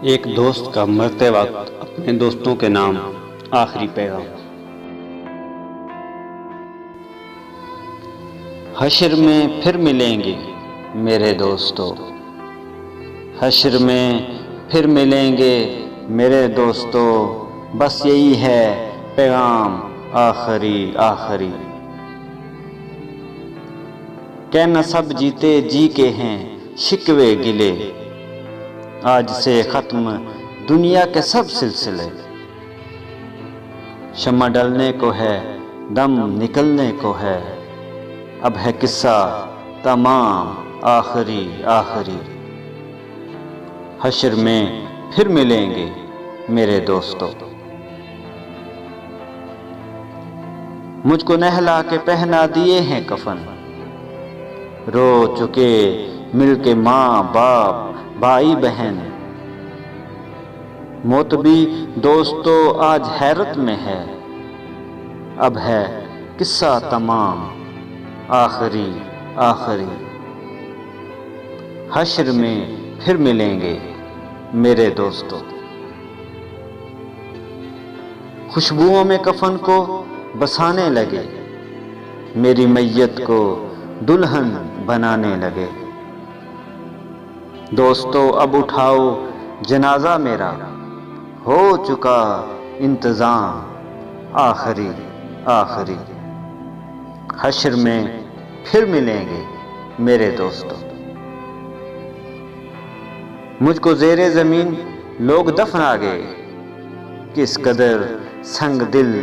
एक दोस्त का मरते वक्त अपने दोस्तों के नाम आखिरी पैगाम। हश्र में फिर मिलेंगे मेरे दोस्तों, हश्र में फिर मिलेंगे मेरे दोस्तों, बस यही है पैगाम आखिरी आखिरी। कहना सब जीते जी के हैं शिकवे गिले, आज से खत्म दुनिया के सब सिलसिले। शम्मा डलने को है, दम निकलने को है, अब है किस्सा तमाम आखिरी आखिरी। हश्र में फिर मिलेंगे मेरे दोस्तों। मुझको नहला के पहना दिए हैं कफन, रो चुके मिलके माँ बाप भाई बहन। मौत भी दोस्तों आज हैरत में है, अब है किस्सा तमाम आखिरी आखिरी। हश्र में फिर मिलेंगे मेरे दोस्तों। खुशबुओं में कफन को बसाने लगे, मेरी मैयत को दुल्हन बनाने लगे। दोस्तों अब उठाओ जनाजा मेरा, हो चुका इंतजाम आखिरी आखिरी। हश्र में फिर मिलेंगे मेरे दोस्तों। मुझको ज़ेरे ज़मीन लोग दफना गए, किस कदर संग दिल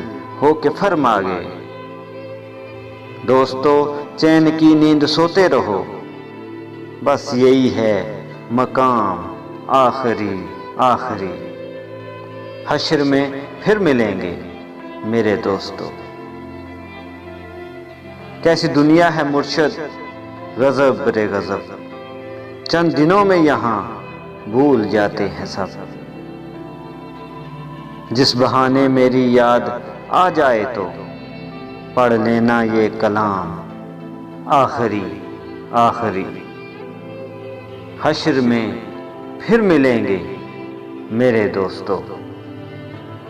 हो के फरमा गए। दोस्तों चैन की नींद सोते रहो, बस यही है मकाम आखिरी आखिरी। हश्र में फिर मिलेंगे मेरे दोस्तों। कैसी दुनिया है मुर्शद गजब रे गजब, चंद दिनों में यहाँ भूल जाते हैं सब। जिस बहाने मेरी याद आ जाए तो पढ़ लेना ये कलाम आखिरी आखिरी। हश्र में फिर मिलेंगे मेरे दोस्तों,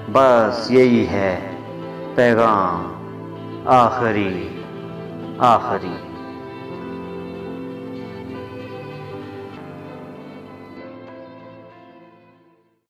बस यही है पैगाम आखिरी आखिरी।